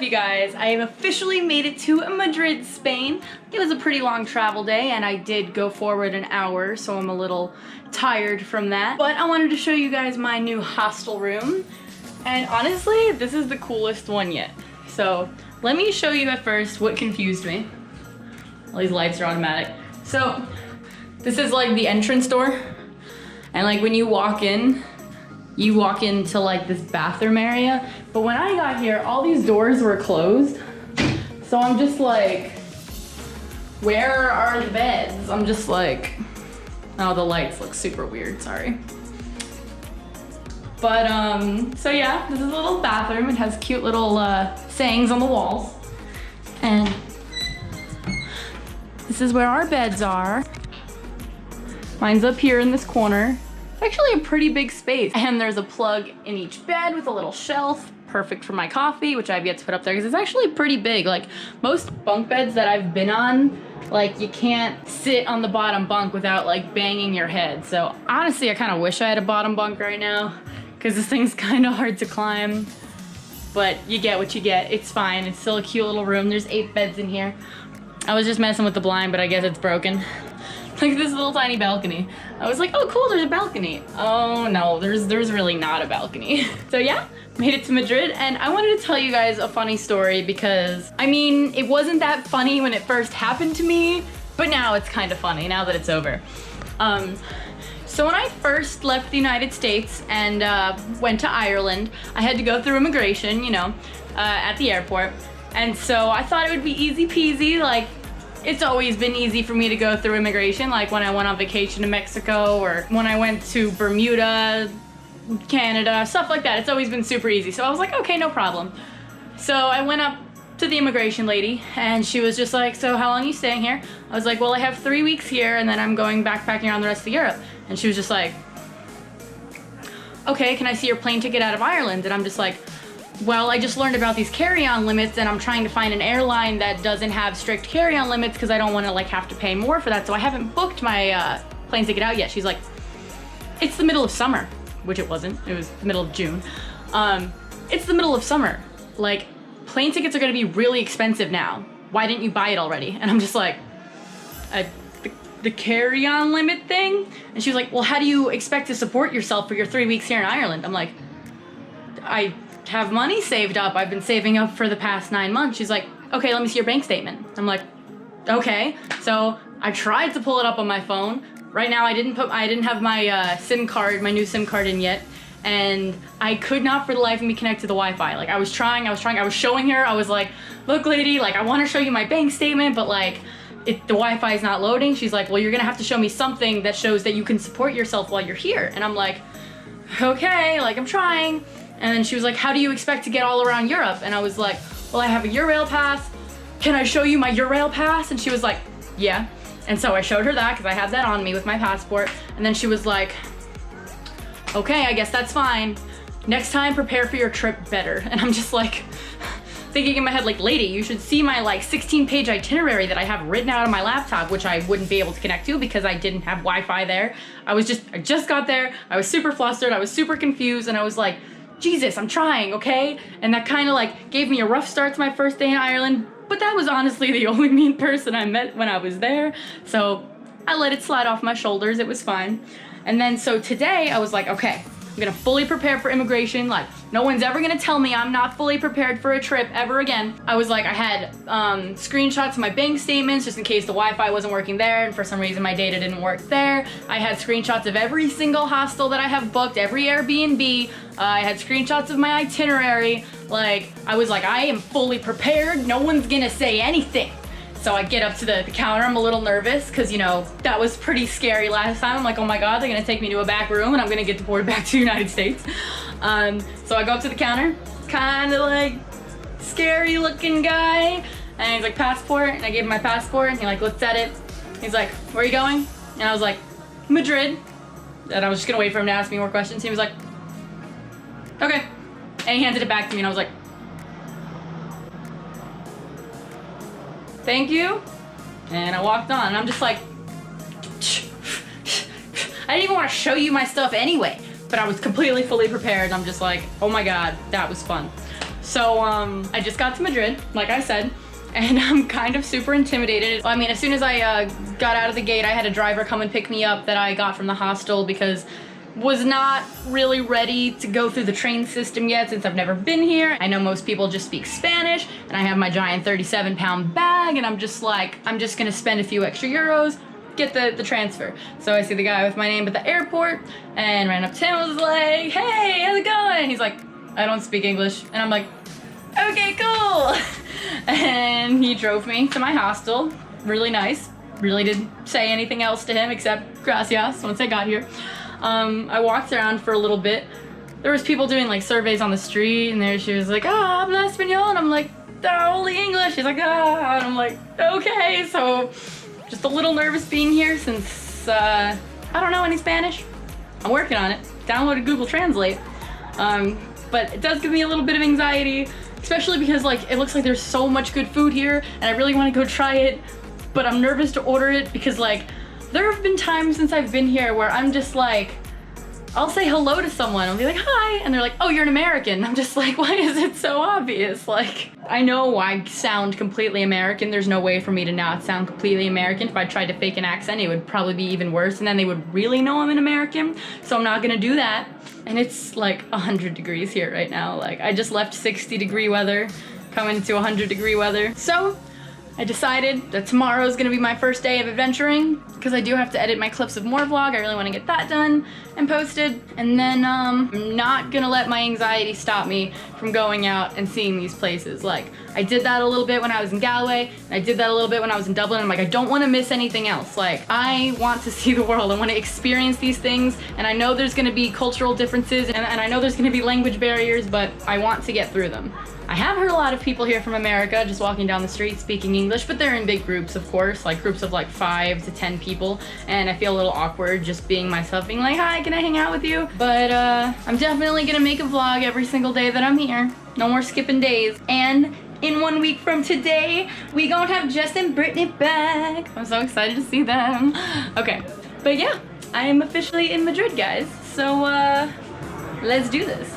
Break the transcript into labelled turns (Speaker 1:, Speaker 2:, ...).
Speaker 1: you guys? I have officially made it to Madrid, Spain. It was a pretty long travel day and I did go forward an hour, so I'm a little tired from that. But I wanted to show you guys my new hostel room. And honestly, this is the coolest one yet. So let me show you at first what confused me. All these lights are automatic. So this is like the entrance door. And like when you walk into like this bathroom area. But when I got here, all these doors were closed. So I'm just like, where are the beds? I'm just like, oh, the lights look super weird, sorry. But so yeah, this is a little bathroom. It has cute little sayings on the walls. And this is where our beds are. Mine's up here in this corner. It's actually a pretty big space. And there's a plug in each bed with a little shelf, perfect for my coffee, which I've yet to put up there because it's actually pretty big. Like most bunk beds that I've been on, like you can't sit on the bottom bunk without like banging your head. So honestly, I kind of wish I had a bottom bunk right now because this thing's kind of hard to climb. But you get what you get. It's fine. It's still a cute little room. There's 8 beds in here. I was just messing with the blind, but I guess it's broken. Like this little tiny balcony. I was like, oh cool, there's a balcony. Oh no, there's really not a balcony. So yeah, made it to Madrid, and I wanted to tell you guys a funny story because, I mean, it wasn't that funny when it first happened to me, but now it's kind of funny now that it's over. So when I first left the United States and went to Ireland, I had to go through immigration, you know, at the airport. And so I thought it would be easy peasy, like, it's always been easy for me to go through immigration, like when I went on vacation to Mexico or when I went to Bermuda, Canada, stuff like that. It's always been super easy. So I was like, okay, no problem. So I went up to the immigration lady and she was just like, so how long are you staying here? I was like, well, I have 3 weeks here and then I'm going backpacking around the rest of Europe. And she was just like, okay, can I see your plane ticket out of Ireland? And I'm just like, well, I just learned about these carry-on limits and I'm trying to find an airline that doesn't have strict carry-on limits because I don't want to like have to pay more for that. So I haven't booked my plane ticket out yet. She's like, it's the middle of summer, which it wasn't. It was the middle of June. It's the middle of summer. Like, plane tickets are going to be really expensive now. Why didn't you buy it already? And I'm just like, the carry-on limit thing? And she was like, well, how do you expect to support yourself for your 3 weeks here in Ireland? I'm like, I have money saved up. I've been saving up for the past 9 months. She's like, okay, let me see your bank statement. I'm like, okay. So I tried to pull it up on my phone. Right now I didn't have my SIM card, my new SIM card in yet. And I could not for the life of me connect to the Wi-Fi. Like I was showing her, I was like, look lady, like I want to show you my bank statement, but like the Wi-Fi is not loading. She's like, well, you're gonna have to show me something that shows that you can support yourself while you're here. And I'm like, okay, like I'm trying. And then she was like, how do you expect to get all around Europe? And I was like, well, I have a Eurail pass. Can I show you my Eurail pass? And she was like, yeah. And so I showed her that because I had that on me with my passport. And then she was like, okay, I guess that's fine. Next time, prepare for your trip better. And I'm just like, thinking in my head, like, lady, you should see my like 16-page itinerary that I have written out on my laptop, which I wouldn't be able to connect to because I didn't have Wi-Fi there. I just got there. I was super flustered. I was super confused. And I was like, Jesus, I'm trying, okay? And that kind of like gave me a rough start to my first day in Ireland, but that was honestly the only mean person I met when I was there. So I let it slide off my shoulders. It was fine. And then so today I was like, okay, I'm gonna fully prepare for immigration. Like no one's ever gonna tell me I'm not fully prepared for a trip ever again. I was like, I had screenshots of my bank statements just in case the Wi-Fi wasn't working there and for some reason my data didn't work there. I had screenshots of every single hostel that I have booked, every Airbnb. I had screenshots of my itinerary. Like, I was like, I am fully prepared. No one's gonna say anything. So I get up to the counter, I'm a little nervous because, you know, that was pretty scary last time. I'm like, oh my God, they're gonna take me to a back room and I'm gonna get deported back to the United States. So I go up to the counter, kind of like scary looking guy. And he's like, passport, and I gave him my passport and he like looked at it. He's like, where are you going? And I was like, Madrid. And I was just gonna wait for him to ask me more questions. He was like, okay. And he handed it back to me and I was like, thank you. And I walked on and I'm just like, I didn't even want to show you my stuff anyway, but I was completely fully prepared. I'm just like, oh my God, that was fun. So I just got to Madrid, like I said, and I'm kind of super intimidated. I mean, as soon as I got out of the gate, I had a driver come and pick me up that I got from the hostel because was not really ready to go through the train system yet since I've never been here. I know most people just speak Spanish, and I have my giant 37-pound bag, and I'm just like, I'm just gonna spend a few extra euros, get the transfer. So I see the guy with my name at the airport and ran up to him and was like, hey, how's it going? And he's like, I don't speak English. And I'm like, okay, cool. And he drove me to my hostel, really nice. Really didn't say anything else to him except gracias once I got here. I walked around for a little bit. There was people doing like surveys on the street, and there she was like, ah, habla español, and I'm like, only English. She's like, ah, and I'm like, okay. So just a little nervous being here since I don't know any Spanish. I'm working on it. Downloaded Google Translate, but it does give me a little bit of anxiety, especially because like it looks like there's so much good food here, and I really want to go try it, but I'm nervous to order it because like there have been times since I've been here where I'm just like, I'll say hello to someone, I'll be like, hi, and they're like, oh, you're an American. I'm just like, why is it so obvious? Like, I know I sound completely American. There's no way for me to not sound completely American. If I tried to fake an accent, it would probably be even worse, and then they would really know I'm an American, so I'm not gonna do that. And it's like 100 degrees here right now. Like, I just left 60-degree weather, coming to 100-degree weather. So, I decided that tomorrow is gonna be my first day of adventuring because I do have to edit my clips of more vlog. I really want to get that done and posted. And then I'm not gonna let my anxiety stop me from going out and seeing these places. Like, I did that a little bit when I was in Galway, and I did that a little bit when I was in Dublin. I'm like, I don't want to miss anything else. Like, I want to see the world. I want to experience these things, and I know there's gonna be cultural differences, and I know there's gonna be language barriers, but I want to get through them. I have heard a lot of people here from America just walking down the street speaking English, but they're in big groups, of course, like groups of like 5 to 10 people, and I feel a little awkward just being myself, being like, hi, can I hang out with you? But I'm definitely gonna make a vlog every single day that I'm here. No more skipping days. And in 1 week from today, we gonna have Jess and Brittany back. I'm so excited to see them. Okay, but yeah, I am officially in Madrid, guys. So let's do this.